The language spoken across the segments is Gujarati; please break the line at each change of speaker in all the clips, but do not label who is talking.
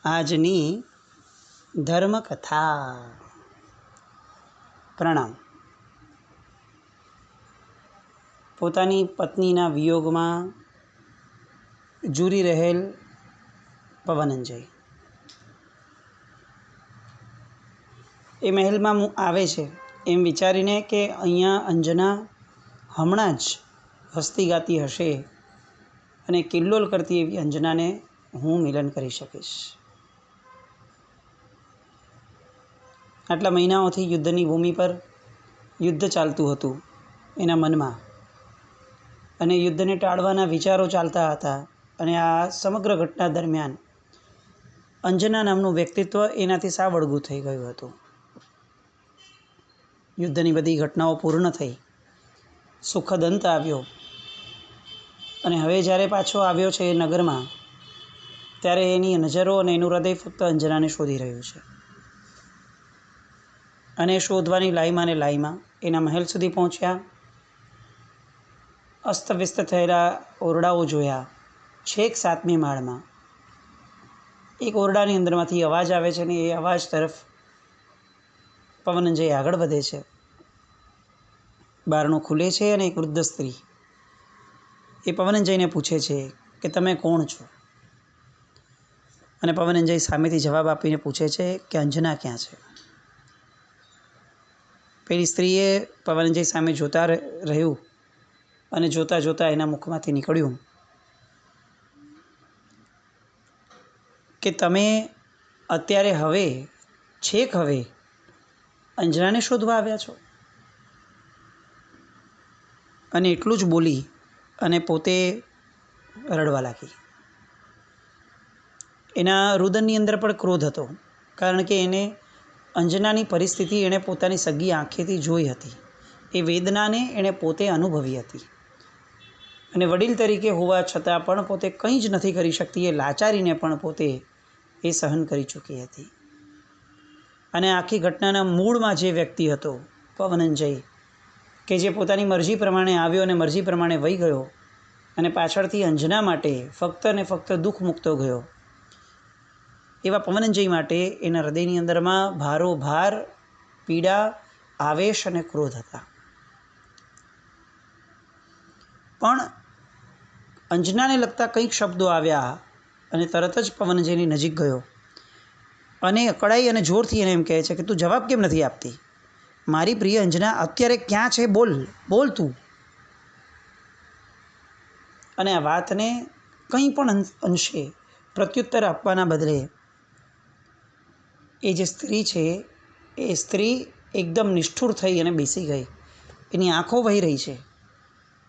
આજની ધર્મકથા. પ્રણામ. પોતાની પત્નીના વિયોગમાં ઝૂરી રહેલ પવનંજય એ મહેલમાં આવે છે એમ વિચારીને કે અહીંયા અંજના હમણાં જ હસતી ગાતી હશે અને કિલ્લોલ કરતી એવી અંજનાને હું મિલન કરી શકીશ. આટલા મહિનાઓથી યુદ્ધની ભૂમિ પર યુદ્ધ ચાલતું હતું એના મનમાં, અને યુદ્ધને ટાળવાના વિચારો ચાલતા હતા. અને આ સમગ્ર ઘટના દરમિયાન અંજના નામનું વ્યક્તિત્વ એનાથી સાવ વળગું થઈ ગયું હતું. યુદ્ધની બધી ઘટનાઓ પૂર્ણ થઈ, સુખદ અંત આવ્યો, અને હવે જ્યારે પાછો આવ્યો છે એ નગરમાં, ત્યારે એની નજરો અને એનું હૃદય ફક્ત અંજનાને શોધી રહ્યું છે. અને શોધવાની લાઈમાં ને લાઈમાં એના મહેલ સુધી પહોંચ્યા. અસ્તવ્યસ્ત થયેલા ઓરડાઓ જોયા. છેક 7મી માળમાં એક ઓરડાની અંદરમાંથી અવાજ આવે છે, ને એ અવાજ તરફ પવનંજય આગળ વધે છે. બારણું ખુલે છે અને એક વૃદ્ધ સ્ત્રી એ પવનંજયને પૂછે છે કે તમે કોણ છો? અને પવનંજય સામેથી જવાબ આપીને પૂછે છે કે અંજના ક્યાં છે? પેલી સ્ત્રીએ પવનંજય સામે જોતા રહ્યું, અને જોતાં જોતાં એના મુખમાંથી નીકળ્યું કે તમે અત્યારે છેક હવે અંજનાને શોધવા આવ્યા છો? અને એટલું જ બોલી અને પોતે રડવા લાગી. એના રુદનની અંદર પણ ક્રોધ હતો, કારણ કે એને અંજનાની પરિસ્થિતિ એણે પોતાની સગી આંખેથી જોઈ હતી. એ વેદનાને એણે પોતે અનુભવી હતી, અને વડીલ તરીકે હોવા છતાં પણ પોતે કંઈ જ નથી કરી શકતી. એ લાચારીને પણ પોતે એ સહન કરી ચૂકી હતી. અને આખી ઘટનાના મૂળમાં જે વ્યક્તિ હતો પવનંજય, કે જે પોતાની મરજી પ્રમાણે આવ્યો અને મરજી પ્રમાણે વહી ગયો, અને પાછળથી અંજના માટે ફક્ત ને ફક્ત દુઃખ મૂકતો ગયો, એવા પવનંજય માટે એના હૃદયની અંદરમાં ભારોભાર પીડા, આવેશ અને ક્રોધ હતા. પણ અંજનાને લગતા કંઈક શબ્દો આવ્યા, અને તરત જ પવનંજયની નજીક ગયો અને અકળાઈ અને જોરથી એને એમ કહે છે કે તું જવાબ કેમ નથી આપતી? મારી પ્રિય અંજના અત્યારે ક્યાં છે? બોલ તું. અને આ વાતને કંઈ પણ અંશે પ્રત્યુત્તર આપવાના બદલે એ જે સ્ત્રી છે એ સ્ત્રી એકદમ નિષ્ઠુર થઈ અને બેસી ગઈ. એની આંખો વહી રહી છે,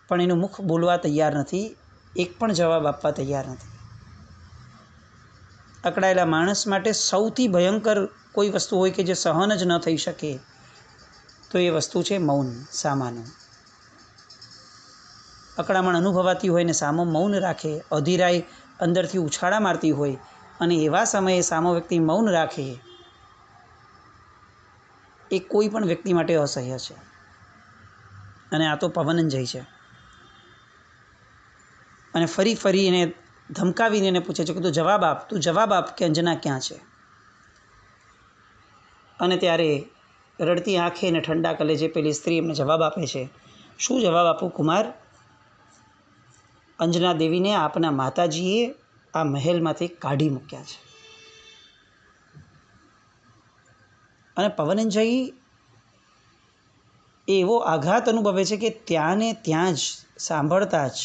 પણ એનું મુખ બોલવા તૈયાર નથી, એક પણ જવાબ આપવા તૈયાર નથી. અકળાયેલા માણસ માટે સૌથી ભયંકર કોઈ વસ્તુ હોય કે જે સહન જ ન થઈ શકે, તો એ વસ્તુ છે મૌન, સામાનું. અકળામણ અનુભવાતી હોય ને સામો મૌન રાખે, અધીરાઈ અંદરથી ઉછાળા મારતી હોય, અને એવા સમયે સામો વ્યક્તિ મૌન રાખે, એ કોઈ પણ વ્યક્તિ માટે અસહ્ય છે. અને આ તો પવનંજય છે. અને ફરી એને ધમકાવીને એને પૂછે છે કે તું જવાબ આપ કે અંજના ક્યાં છે? અને ત્યારે રડતી આંખે અને ઠંડા કલેજે પેલી સ્ત્રી એમને જવાબ આપે છે. શું જવાબ આપું કુમાર? અંજના દેવીને આપના માતાજીએ આ મહેલમાંથી કાઢી મૂક્યા છે. અને પવનંજય એવો આઘાત અનુભવે છે કે ત્યાં ને ત્યાં જ સાંભળતા જ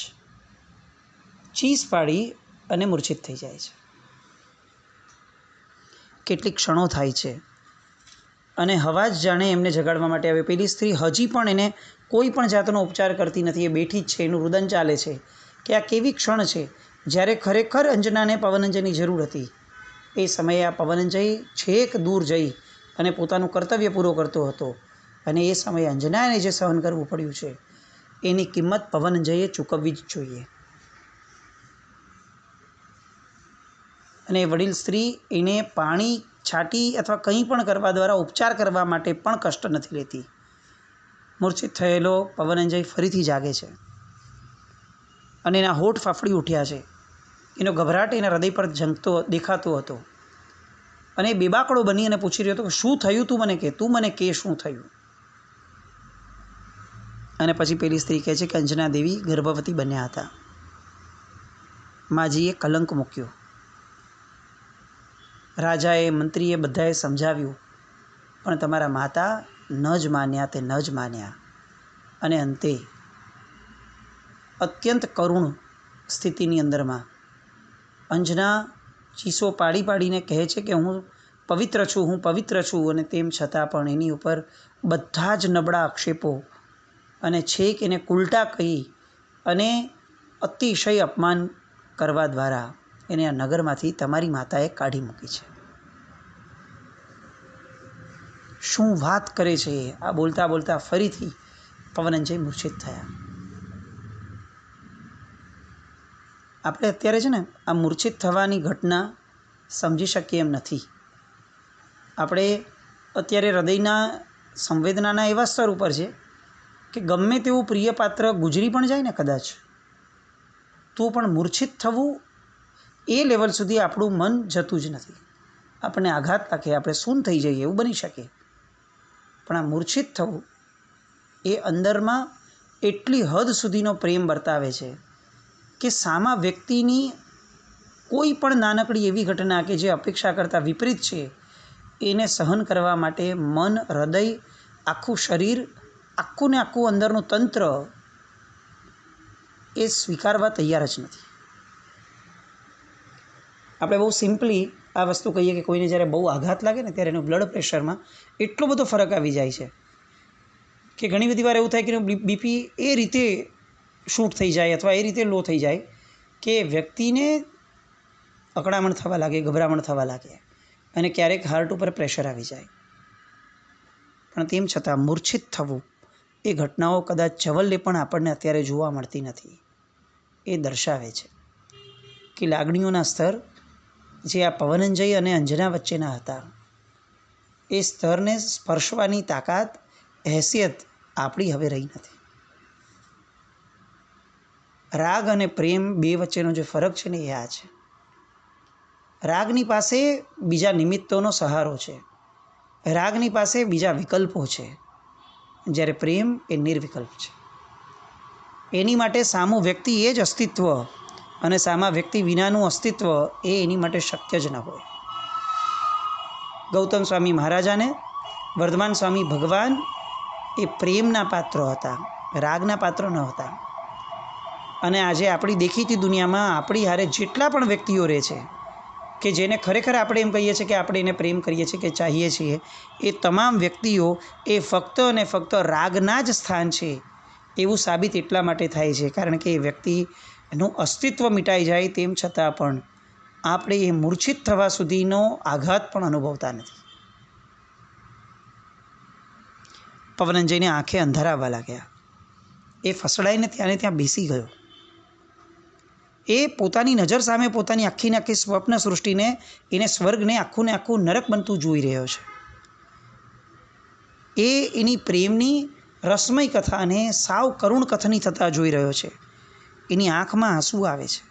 ચીસ પાડી અને મૂર્છિત થઈ જાય છે. કેટલીક ક્ષણો થાય છે, અને હવા જ જાણે એમને જગાડવા માટે આવે. પેલી સ્ત્રી હજી પણ એને કોઈ પણ જાતનો ઉપચાર કરતી નથી. એ બેઠી જ છે, એનું રુદન ચાલે છે કે આ કેવી ક્ષણ છે જ્યારે ખરેખર અંજનાને પવનંજયની જરૂર હતી. એ સમયે આ પવનંજય છેક દૂર જઈ અને પોતાનું કર્તવ્ય પૂરો કરતો હતો, અને એ સમયે અંજનાને જે સહન કરવું પડ્યું છે એની કિંમત પવનંજયે ચૂકવવી જ જોઈએ. અને વડીલ સ્ત્રી એને પાણી છાંટી અથવા કંઈ પણ કરવા દ્વારા ઉપચાર કરવા માટે પણ કષ્ટ નથી લેતી. મૂર્છિત થયેલો પવનંજય ફરીથી જાગે છે, અને એના હોઠ ફાફડી ઉઠ્યા છે. એનો ગભરાટ એના હૃદય પર ઝંખતો દેખાતો હતો. અને બેબાકડો બની અને પૂછી રહ્યો હતો કે શું થયું, તું મને કે શું થયું. અને પછી પેલી સ્ત્રી કહે છે કે અંજના દેવી ગર્ભવતી બન્યા હતા. માજીએ કલંક મૂક્યો. રાજાએ, મંત્રીએ બધાએ સમજાવ્યું, પણ તમારા માતા ન જ માન્યા, તે ન જ માન્યા. અને અંતે અત્યંત કરુણ સ્થિતિની અંદરમાં અંજના ચીસો પાડી પાડીને કહે છે કે હું પવિત્ર છું, અને તેમ છતાં પણ એની ઉપર બધા જ નબળા આક્ષેપો અને છેક એને કુલટા કહી અને અતિશય અપમાન કરવા દ્વારા એને આ નગરમાંથી તમારી માતાએ કાઢી મૂકી છે. શું વાત કરે છે! આ બોલતા બોલતા ફરીથી પવનંજય મૂર્છિત થયા. આપણે અત્યારે છે ને આ મૂર્છિત થવાની ઘટના સમજી શકીએ એમ નથી. આપણે અત્યારે હૃદયના સંવેદનાના એવા સ્તર ઉપર છે કે ગમે તેવું પ્રિય પાત્ર ગુજરી પણ જાય ને કદાચ, તો પણ મૂર્છિત થવું એ લેવલ સુધી આપણું મન જતું જ નથી. આપણને આઘાત લાગે, આપણે શૂન્ય થઈ જઈએ એવું બની શકે. પણ આ મૂર્છિત થવું એ અંદરમાં એટલી હદ સુધીનો પ્રેમ બતાવે છે કે સામા વ્યક્તિની કોઈ પણ નાનકડી એવી ઘટના કે જે અપેક્ષા કરતાં વિપરીત છે એને સહન કરવા માટે મન, હૃદય, આખું શરીર, આખું ને આખું અંદરનું તંત્ર એ સ્વીકારવા તૈયાર જ નથી. આપણે બહુ સિમ્પલી આ વસ્તુ કહીએ કે કોઈને જ્યારે બહુ આઘાત લાગે ને ત્યારે એનું બ્લડ પ્રેશરમાં એટલો બધો ફરક આવી જાય છે કે ઘણી બધી વાર એવું થાય કે બીપી એ રીતે શૂટ થઈ જાય અથવા એ રીતે લો થઈ જાય કે વ્યક્તિને અકળામણ થવા લાગે, ગભરામણ થવા લાગે અને ક્યારેક હાર્ટ ઉપર પ્રેશર આવી જાય. પણ તેમ છતાં મૂર્છિત થવું એ ઘટનાઓ કદાચ જવલ્લે પણ આપણને અત્યારે જોવા મળતી નથી. એ દર્શાવે છે કે લાગણીઓના સ્તર જે આ પવનંજય અને અંજના વચ્ચેના હતા એ સ્તરને સ્પર્શવાની તાકાત, હેસિયત આપણી હવે રહી નથી. રાગ અને પ્રેમ બે વચ્ચેનો જે ફરક છે ને એ આ છે. રાગની પાસે બીજા નિમિત્તોનો સહારો છે, રાગની પાસે બીજા વિકલ્પો છે, જ્યારે પ્રેમ એ નિર્વિકલ્પ છે. એની માટે સામું વ્યક્તિ એ જ અસ્તિત્વ અને સામા વ્યક્તિ વિનાનું અસ્તિત્વ એ એની માટે શક્ય જ ન હોય. ગૌતમ સ્વામી મહારાજાને વર્ધમાન સ્વામી ભગવાન એ પ્રેમના પાત્રો હતા, રાગના પાત્રો ન હતા. અને આજે આપણી દેખીતી દુનિયામાં આપણી હારે જેટલા પણ વ્યક્તિઓ રહે છે કે જેને ખરેખર આપણે એમ કહીએ છીએ કે આપણે એને પ્રેમ કરીએ છીએ કે ચાહીએ છીએ, એ તમામ વ્યક્તિઓ એ ફક્ત અને ફક્ત રાગના જ સ્થાન છે એવું સાબિત એટલા માટે થાય છે કારણ કે એ વ્યક્તિનું અસ્તિત્વ મિટાઈ જાય તેમ છતાં પણ આપણે એ મૂર્છિત થવા સુધીનો આઘાત પણ અનુભવતા નથી. પવનંજયને આંખે અંધારા આવવા લાગ્યા. એ ફસડાઈને ત્યાં બેસી ગયો. એ પોતાની નજર સામે પોતાની આખી ને આખી સ્વપ્ન સૃષ્ટિને, એને સ્વર્ગને આખું ને આખું નરક બનતું જોઈ રહ્યો છે. એ એની પ્રેમની રસમય કથાને સાવ કરુણ કથની થતાં જોઈ રહ્યો છે. એની આંખમાં આંસુ આવે છે.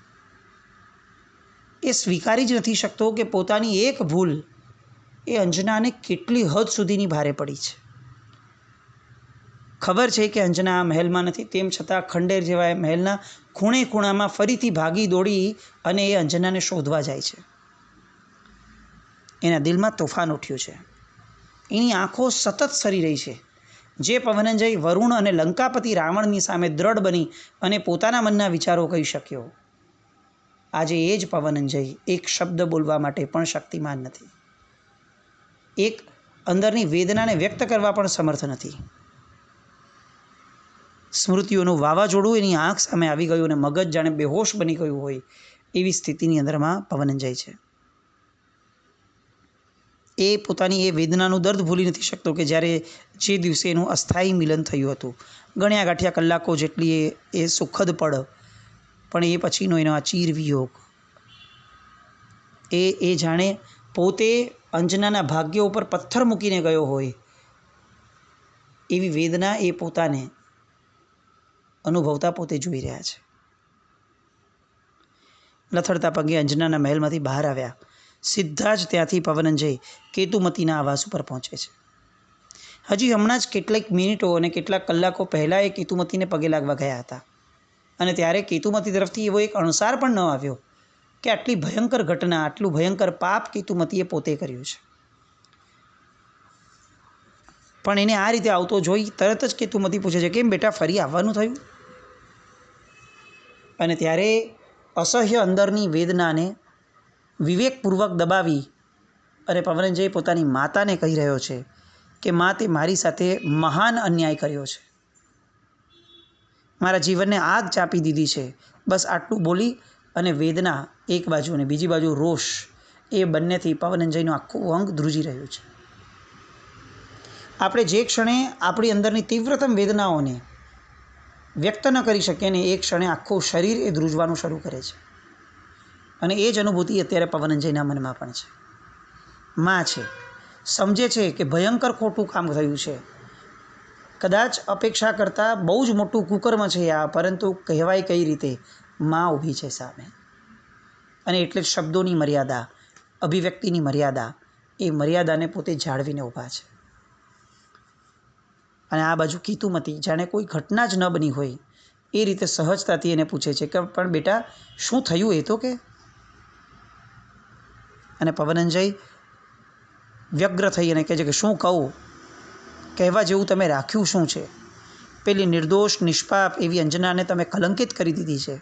એ સ્વીકારી જ નથી શકતો કે પોતાની એક ભૂલ એ અંજનાને કેટલી હદ સુધીની ભારે પડી છે. ખબર છે કે અંજના મહેલમાં નથી, તેમ છતાં ખંડેર જેવા મહેલના ખૂણે ખૂણામાં ફરીથી ભાગી દોડી અને એ અંજનાને શોધવા જાય છે. એના દિલમાં તોફાન ઉઠ્યું છે. એની આંખો સતત સરી રહી છે. જે પવનંજય વરુણ અને લંકાપતિ રાવણની સામે દ્રઢ બની અને પોતાના મનના વિચારો કહી શક્યો, આજે એ જ પવનંજય એક શબ્દ બોલવા માટે પણ શક્તિમાન નથી. એક અંદરની વેદનાને વ્યક્ત કરવા પણ સમર્થ નથી. સ્મૃતિઓનું વાવાઝોડું એની આંખ સામે આવી ગયું અને મગજ જાણે બેહોશ બની ગયું હોય એવી સ્થિતિની અંદરમાં પવનંજય છે. એ પોતાની એ વેદનાનું દર્દ ભૂલી નથી શકતો કે જ્યારે જે દિવસે એનું અસ્થાયી મિલન થયું હતું, ગણ્યા ગાંઠ્યા કલાકો જેટલી એ સુખદ પળ, પણ એ પછીનો એનો આ ચીરવિયોગ, એ જાણે પોતે અંજનાના ભાગ્ય ઉપર પથ્થર મૂકીને ગયો હોય એવી વેદના એ પોતાને અનુભવતા પોતે જોઈ રહ્યા છે. લથડતા પગે અંજનાના મહેલમાંથી બહાર આવ્યા. સીધા જ ત્યાંથી પવનંજય કેતુમતીના આવાસ ઉપર પહોંચે છે. હજી હમણાં જ કેટલીક મિનિટો અને કેટલાક કલાકો પહેલાં એ કેતુમતીને પગે લાગવા ગયા હતા અને ત્યારે કેતુમતી તરફથી એવો એક અણસાર પણ ન આવ્યો કે આટલી ભયંકર ઘટના, આટલું ભયંકર પાપ કેતુમતીએ પોતે કર્યું છે. પણ એને આ રીતે આવતો જોઈ તરત જ કેતુમતી પૂછે છે, કેમ બેટા ફરી આવવાનું થયું? અને ત્યારે અસહ્ય અંદરની વેદનાને વિવેકપૂર્વક દબાવી અને પવનંજય પોતાની માતાને કહી રહ્યો છે કે મા, તે મારી સાથે મહાન અન્યાય કર્યો છે, મારા જીવનને આગ ચાંપી દીધી છે. બસ આટલું બોલી અને વેદના એક બાજુ અને બીજી બાજુ રોષ, એ બંનેથી પવનંજયનું આખું અંગ ધ્રુજી રહ્યું છે. આપણે જે ક્ષણે આપણી અંદરની તીવ્રતમ વેદનાઓને વ્યક્ત ન કરી શકીએ ને એ ક્ષણે આખું શરીર એ ધ્રુજવાનું શરૂ કરે છે. અને એ જ અનુભૂતિ અત્યારે પવનંજયના મનમાં પણ છે. માં છે, સમજે છે કે ભયંકર ખોટું કામ થયું છે, કદાચ અપેક્ષા કરતાં બહુ જ મોટું કુકર્મ છે આ, પરંતુ કહેવાય કઈ રીતે, માં ઊભી છે સામે. અને એટલે જ શબ્દોની મર્યાદા, અભિવ્યક્તિની મર્યાદા, એ મર્યાદાને પોતે જાળવીને ઊભા છે. અને આ બાજુ કેતુમતી જાણે કોઈ ઘટના જ ન બની હોય એ રીતે સહજતાથી એને પૂછે છે કે પણ બેટા શું થયું એ તો કે. અને પવનંજય વ્યગ્ર થઈ અને કહે છે કે શું કહું, કહેવા જેવું તમે રાખ્યું શું છે? પેલી નિર્દોષ નિષ્પાપ એવી અંજનાને તમે કલંકિત કરી દીધી છે.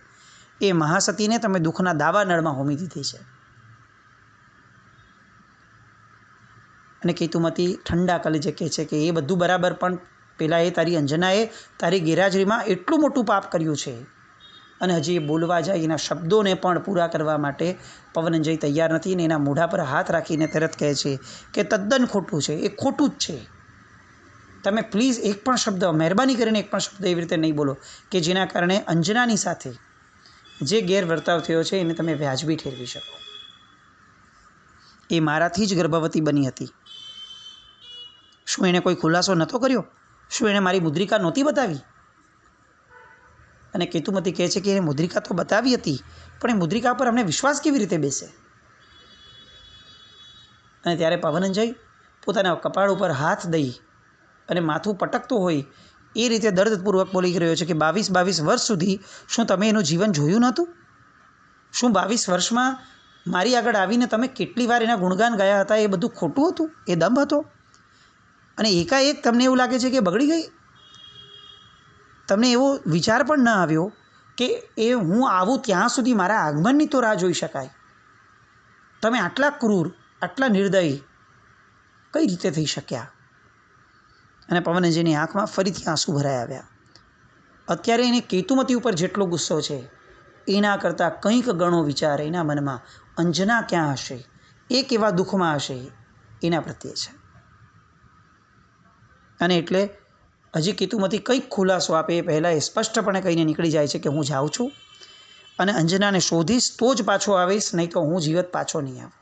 એ મહાસતીને તમે દુઃખના દાવા નળમાં હોમી દીધી છે. અને કેતુમતી ઠંડા કલેજે કહે છે કે એ બધું બરાબર, પણ પેલા એ તારી અંજનાએ તારી ગેરહાજરીમાં એટલું મોટું પાપ કર્યું છે. અને હજી એ બોલવા જાય, એના શબ્દોને પણ પૂરા કરવા માટે પવનંજય તૈયાર નથી અને એના મોઢા પર હાથ રાખીને તરત કહે છે કે તદ્દન ખોટું છે, એ ખોટું જ છે. તમે પ્લીઝ એક પણ શબ્દ, મહેરબાની કરીને એક પણ શબ્દ એવી રીતે નહીં બોલો કે જેના કારણે અંજનાની સાથે જે ગેરવર્તાવ થયો છે એને તમે વ્યાજબી ઠેરવી શકો. એ મારાથી જ ગર્ભવતી બની હતી. શું એણે કોઈ ખુલાસો નહોતો કર્યો? શું એણે મારી મુદ્રિકા નહોતી બતાવી? અને કેતુમતી કહે છે કે એને મુદ્રિકા તો બતાવી હતી, પણ એ મુદ્રિકા પર અમને વિશ્વાસ કેવી રીતે બેસે? અને ત્યારે પવનંજય પોતાના કપાળ ઉપર હાથ દઈ અને માથું પટકતો હોય એ રીતે દર્દપૂર્વક બોલી રહ્યો છે કે 22 વર્ષ સુધી શું તમે એનું જીવન જોયું નહોતું? શું 22 વર્ષમાં મારી આગળ આવીને તમે કેટલી વાર એના ગુણગાન ગાયા હતા? એ બધું ખોટું હતું? એ દંભ હતો? અને એકાએક તમને એવું લાગે છે કે બગડી ગઈ? તમને એવો વિચાર પણ ન આવ્યો કે એ હું આવું ત્યાં સુધી મારા આગમનની તો રાહ જોઈ શકાય? તમે આટલા ક્રૂર, આટલા નિર્દય કઈ રીતે થઈ શક્યા? અને પવનંજયની આંખમાં ફરીથી આંસુ ભરાઈ આવ્યા. અત્યારે એને કેતુમતી ઉપર જેટલો ગુસ્સો છે એના કરતાં કંઈક ગણો વિચાર એના મનમાં અંજના ક્યાં હશે, એ કેવા દુઃખમાં હશે એના પ્રત્યે છે. અને એટલે હજી કેતુમતી કંઈક ખુલાસો આપે એ પહેલાં એ સ્પષ્ટપણે કહીને નીકળી જાય છે કે હું જાઉં છું અને અંજનાને શોધીશ તો જ પાછો આવીશ, નહીં તો હું જીવત પાછો નહીં આવું.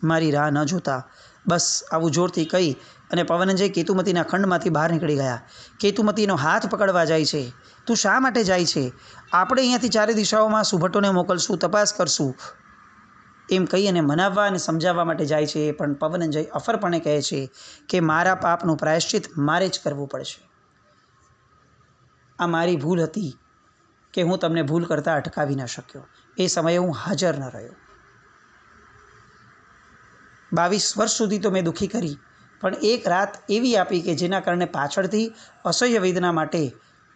મારી રાહ ન જોતા બસ, આવું જોરથી કહી અને પવનંજય કેતુમતીના ખંડમાંથી બહાર નીકળી ગયા. કેતુમતીનો હાથ પકડવા જાય છે. તું શા માટે જાય છે? આપણે અહીંયાથી ચારે દિશાઓમાં સુભટોને મોકલશું, તપાસ કરશું, એમ કહી અને મનાવવા અને સમજાવવા માટે જાય છે. પણ પવનંજય અફરપણે કહે છે કે મારા પાપનું પ્રાયશ્ચિત મારે જ કરવું પડશે. આ મારી ભૂલ હતી કે હું તમને ભૂલ કરતાં અટકાવી ન શક્યો. એ સમયે હું હાજર ન રહ્યો. 22 વર્ષ સુધી તો મેં દુઃખી કરી, પણ એક રાત એવી આપી કે જેના કારણે પાછળથી અસહ્ય વેદના માટે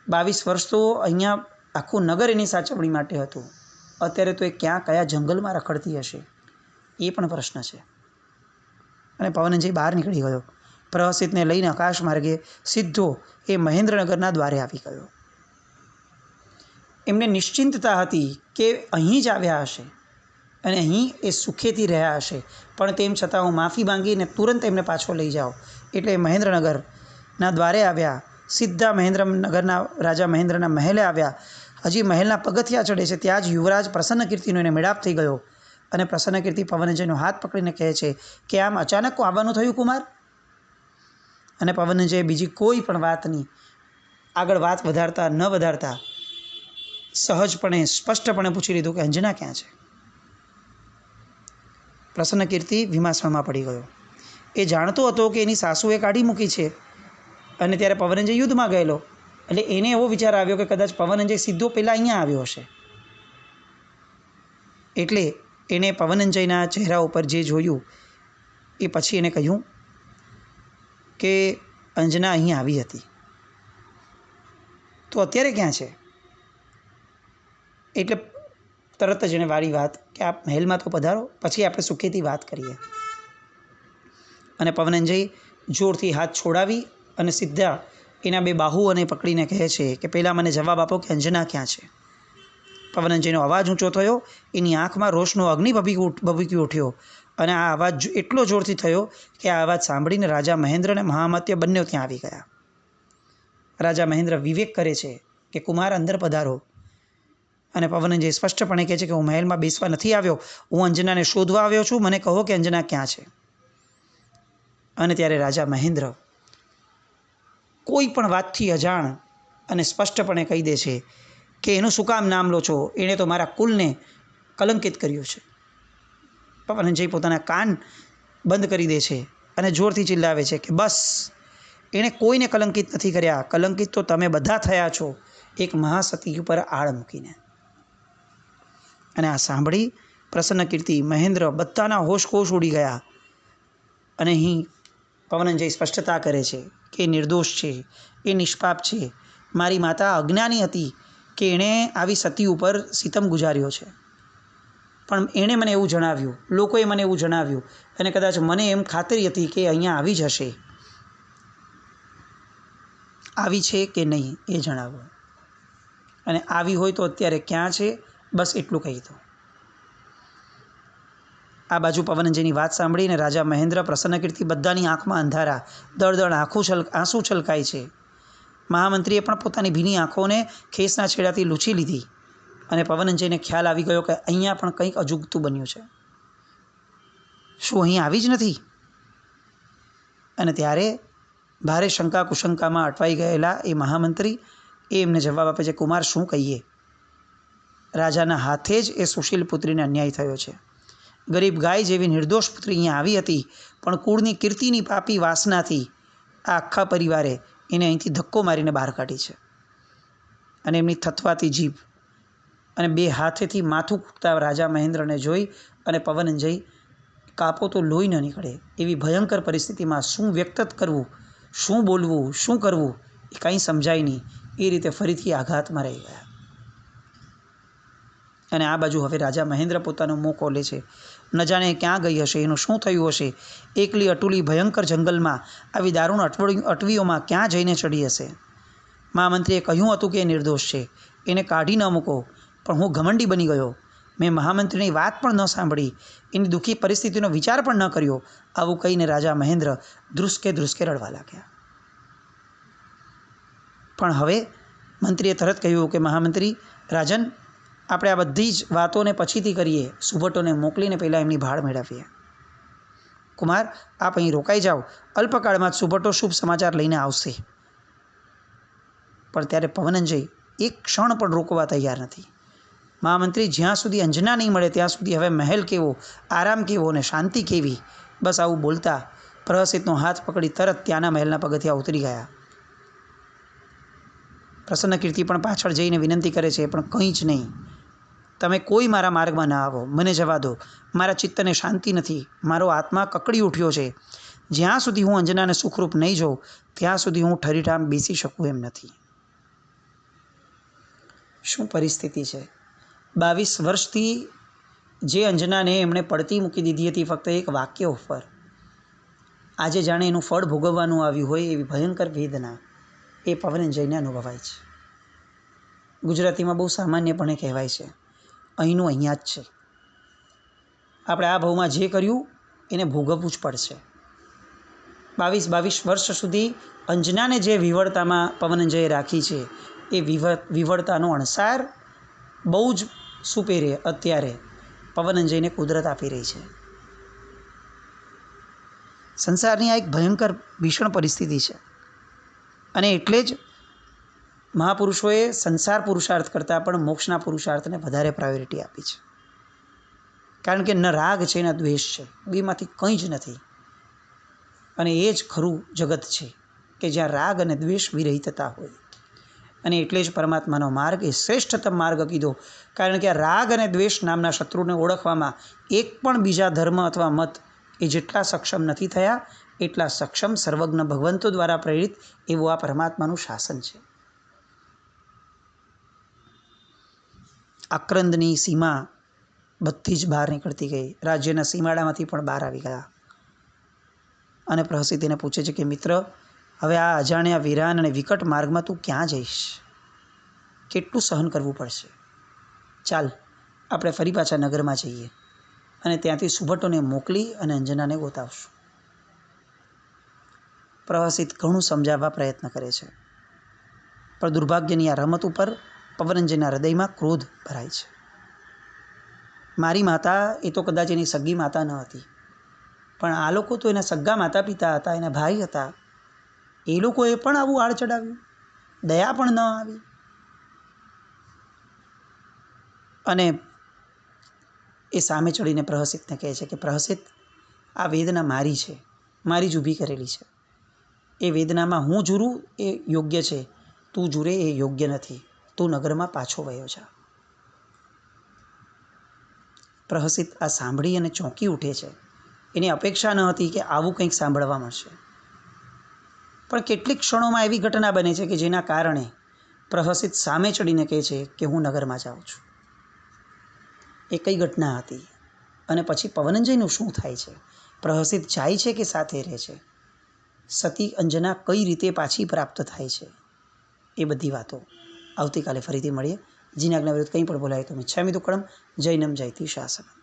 22 વર્ષ તો અહીંયા આખું નગર એની સાચવણી માટે હતું. અત્યારે તો એ ક્યાં કયા જંગલમાં રખડતી હશે એ પણ પ્રશ્ન છે. અને પવનંજય બહાર નીકળી ગયો. પ્રહસિતને લઈને આકાશ માર્ગે સીધો એ મહેન્દ્રનગરના દ્વારે આવી ગયો. એમને નિશ્ચિંતતા હતી કે અહીં જ આવ્યા હશે અને અહીં એ સુખેથી રહ્યા હશે, પણ તેમ છતાં હું માફી માંગીને તુરંત એમને પાછો લઈ જાઓ. એટલે મહેન્દ્રનગરના દ્વારે આવ્યા. સીધા મહેન્દ્રનગરના રાજા મહેન્દ્રના મહેલે આવ્યા. હજી મહેલના પગથિયા ચડે છે ત્યાં જ યુવરાજ પ્રસન્નકીર્તિનો એને મેળાપ થઈ ગયો. અને પ્રસન્નકીર્તિ પવનંજયનો હાથ પકડીને કહે છે કે આમ અચાનક આવવાનું થયું કુમાર? અને પવનંજયે બીજી કોઈ પણ વાતની આગળ વાત વધારતા ન વધારતા સહજપણે સ્પષ્ટપણે પૂછી લીધું કે અંજના ક્યાં છે? પ્રસન્નકીર્તિ વિમાસણમાં પડી ગયો. એ જાણતો હતો કે એની સાસુએ કાઢી મૂકી છે અને ત્યારે પવનંજય યુદ્ધમાં ગયેલો. એટલે એને એવો વિચાર આવ્યો કે કદાચ પવનંજય સીધો પહેલાં અહીંયા આવ્યો હશે. એટલે એણે પવનંજયના ચહેરા ઉપર જે જોયું એ પછી એને કહ્યું કે અંજના અહીં આવી હતી, તો અત્યારે ક્યાં છે? એટલે તરત જ એણે વાળી વાત કે આપ મહેલમાં તો પધારો, પછી આપણે સુખેથી વાત કરીએ. અને પવનંજય જોરથી હાથ છોડાવી અને સીધા એના બે બાહુઓને પકડીને કહે છે કે પહેલાં મને જવાબ આપો કે અંજના ક્યાં છે? પવનંજયનો અવાજ ઊંચો થયો, એની આંખમાં રોષનો અગ્નિ ભભૂકી ઉઠ્યો અને આ અવાજ એટલો જોરથી થયો કે આ અવાજ સાંભળીને રાજા મહેન્દ્ર અને મહામાત્ય બંને ત્યાં આવી ગયા. રાજા મહેન્દ્ર વિવેક કરે છે કે કુમાર અંદર પધારો, અને પવનંજય સ્પષ્ટપણે કહે છે કે હું મહેલમાં બેસવા નથી આવ્યો, હું અંજનાને શોધવા આવ્યો છું, મને કહો કે અંજના ક્યાં છે? અને ત્યારે રાજા મહેન્દ્ર કોઈ પણ વાતથી અજાણ અને સ્પષ્ટપણે કહી દે છે કે એનું શું કામ નામ લો છો? એણે તો મારા કુલને કલંકિત કર્યું છે. પવનંજય પોતાના કાન બંધ કરી દે છે અને જોરથી ચિલ્લાવે છે કે બસ, એણે કોઈને કલંકિત નથી કર્યા, કલંકિત તો તમે બધા થયા છો એક મહાસતી ઉપર આળ મૂકીને. અને આ સાંભળી પ્રસન્નકીર્તિ, મહેન્દ્ર બધાના હોશ ઉડી ગયા. અને અહીં પવનંજય સ્પષ્ટતા કરે છે કે એ નિર્દોષ છે, એ નિષ્પાપ છે. મારી માતા અજ્ઞાની હતી કે એણે આવી સતી ઉપર સિતમ ગુજાર્યો છે, પણ એણે મને એવું જણાવ્યું, લોકોએ મને એવું જણાવ્યું, અને કદાચ મને એમ ખાતરી હતી કે અહીંયા આવી જ હશે. આવી છે કે નહીં એ જણાવો, અને આવી હોય તો અત્યારે ક્યાં છે, બસ એટલું કહી દો. આ બાજુ પવનંજયની વાત સાંભળીને રાજા મહેન્દ્ર, પ્રસન્નકીર્તિ બધાની આંખમાં અંધારા, દળ આંસુ છલકાય છે. મહામંત્રીએ પણ પોતાની ભીની આંખોને ખેસના છેડાથી લૂછી લીધી અને પવનંજયને ખ્યાલ આવી ગયો કે અહીંયા પણ કંઈક અજુગતું બન્યું છે. શું અહીં આવી જ નથી? અને ત્યારે ભારે શંકા કુશંકામાં અટવાઈ ગયેલા એ મહામંત્રી એમને જવાબ આપે છે, કુમાર શું કહીએ? રાજાના હાથે જ એ સુશીલ પુત્રીને અન્યાય થયો છે. ગરીબ ગાય જેવી નિર્દોષ પુત્રી અહીંયા આવી હતી, પણ કુળની કીર્તિની પાપી વાસનાથી આ આખા પરિવારે એને અહીંથી ધક્કો મારીને બહાર કાઢી છે. અને એમની થથવાતી જીભ અને બે હાથેથી માથું કૂટતા રાજા મહેન્દ્રને જોઈ અને પવનંજય કાપો તો લોહી ન નીકળે એવી ભયંકર પરિસ્થિતિમાં શું વ્યક્ત કરવું, શું બોલવું, શું કરવું એ કંઈ સમજાય નહીં. એ રીતે ફરીથી આઘાતમાં રહી ગયા. અને આ બાજુ હવે રાજા મહેન્દ્ર પોતાનો મોં ખોલે છે. ન જાણે ક્યાં ગઈ હશે, એનું શું થયું હશે, એકલી અટુલી ભયંકર જંગલમાં આવી દારૂણ અટવીઓમાં ક્યાં જઈને ચડી હશે. મહામંત્રીએ કહ્યું હતું કે એ નિર્દોષ છે, એને કાઢી ન મૂકો, પણ હું ઘમંડી બની ગયો. મેં મહામંત્રીની વાત પણ ન સાંભળી, એની દુઃખી પરિસ્થિતિનો વિચાર પણ ન કર્યો. આવું કહીને રાજા મહેન્દ્ર ધ્રુસકે રડવા લાગ્યા. પણ હવે મંત્રીએ તરત કહ્યું કે મહામંત્રી રાજન, આપણે આ બધી જ વાતોને પછીથી કરીએ, સુભટોને મોકલીને પહેલાં એમની ભાળ મેળવીએ. કુમાર, આપ અહીં રોકાઈ જાઓ, અલ્પકાળમાં જ સુભટો શુભ સમાચાર લઈને આવશે. પણ ત્યારે પવનંજય એક ક્ષણ પણ રોકવા તૈયાર નથી. મહામંત્રી, જ્યાં સુધી અંજના નહીં મળે ત્યાં સુધી હવે મહેલ કેવો, આરામ કેવો અને શાંતિ કેવી, બસ આવું બોલતા પ્રહસિતનો હાથ પકડી તરત ત્યાંના મહેલના પગથિયા ઉતરી ગયા. પ્રસન્નકીર્તિ પણ પાછળ જઈને વિનંતી કરે છે, પણ કંઈ જ નહીં. તમે કોઈ મારા માર્ગમાં ના આવો, મને જવા દો. મારા ચિત્તને શાંતિ નથી, મારો આત્મા કકડી ઉઠ્યો છે. જ્યાં સુધી હું અંજનાને સુખરૂપ નહીં જોઉં ત્યાં સુધી હું ઠરીઠામ બેસી શકું એમ નથી. શું પરિસ્થિતિ છે! 22 વર્ષથી જે અંજનાને એમણે પડતી મૂકી દીધી હતી ફક્ત એક વાક્ય ઉપર, આજે જાણે એનું ફળ ભોગવવાનું આવ્યું હોય એવી ભયંકર વેદના એ પવનંજયને અનુભવાય છે. ગુજરાતીમાં બહુ સામાન્યપણે કહેવાય છે, અહીંનું અહીંયા જ છે. આપણે આ ભાવમાં જે કર્યું એને ભોગવવું જ પડશે. 22 વર્ષ સુધી અંજનાને જે વિવળતામાં પવનંજયે રાખી છે એ વિવળતાનો અણસાર બહુ જ સુપેરે અત્યારે પવનંજયને કુદરત આપી રહી છે. સંસારની આ એક ભયંકર ભીષણ પરિસ્થિતિ છે, અને એટલે જ મહાપુરુષોએ સંસાર પુરુષાર્થ કરતાં પણ મોક્ષના પુરુષાર્થને વધારે પ્રાયોરિટી આપી છે. કારણ કે ન રાગ છે ન દ્વેષ છે, બેમાંથી કંઈ જ નથી. અને એ જ ખરું જગત છે કે જ્યાં રાગ અને દ્વેષ વિરહિતતા હોય. અને એટલે જ પરમાત્માનો માર્ગ એ શ્રેષ્ઠતમ માર્ગ કીધો, કારણ કે રાગ અને દ્વેષ નામના શત્રુને ઓળખવામાં એક પણ બીજા ધર્મ અથવા મત એ જેટલા સક્ષમ નથી થયા એટલા સક્ષમ સર્વજ્ઞ ભગવંતો દ્વારા પ્રેરિત એવું આ પરમાત્માનું શાસન છે. આક્રંદની સીમા બધી જ બહાર નીકળતી ગઈ, રાજ્યના સીમાડામાંથી પણ બહાર આવી ગયા. અને પ્રહસિત એને પૂછે છે કે મિત્ર, હવે આ અજાણ્યા વિરાન અને વિકટ માર્ગમાં તું ક્યાં જઈશ? કેટલું સહન કરવું પડશે? ચાલ આપણે ફરી પાછા નગરમાં જઈએ અને ત્યાંથી સુભટોને મોકલી અને અંજનાને ગોતાવશું. પ્રહસિત ઘણું સમજાવવા પ્રયત્ન કરે છે, પણ દુર્ભાગ્યની આ રમત ઉપર પવનંજયના હૃદયમાં ક્રોધ ભરાય છે. મારી માતા એ તો કદાચ એની સગી માતા ન હતી, પણ આ લોકો તો એના સગા માતા પિતા હતા, એના ભાઈ હતા. એ લોકોએ પણ આવું આડ ચડાવ્યું, દયા પણ ન આવી. અને એ સામે ચડીને પ્રહસિતને કહે છે કે પ્રહસિત, આ વેદના મારી છે, મારી જ ઊભી કરેલી છે. એ વેદનામાં હું જુરું એ યોગ્ય છે, તું જુરે એ યોગ્ય નથી. તું નગરમાં પાછો વયો જા. પ્રહસિત આ સાંભળી અને ચોંકી ઉઠે છે. એની અપેક્ષા ન હતી કે આવું કંઈક સાંભળવા મળશે. પણ કેટલીક ક્ષણોમાં એવી ઘટના બને છે કે જેના કારણે પ્રહસિત સામે ચડીને કહે છે કે હું નગરમાં જાઉં છું. એ કઈ ઘટના હતી અને પછી પવનંજયનું શું થાય છે? પ્રહસિત જાય છે કે સાથે રહે છે? સતી અંજના કઈ રીતે પાછી પ્રાપ્ત થાય છે? એ બધી વાતો આવતીકાલે ફરીથી મળીએ. જીનાજ્ઞા વિરુદ્ધ કંઈ પણ બોલાય તો મિચ્છામિ દુક્કડમ. જૈનમ જયતિ શાસનમ.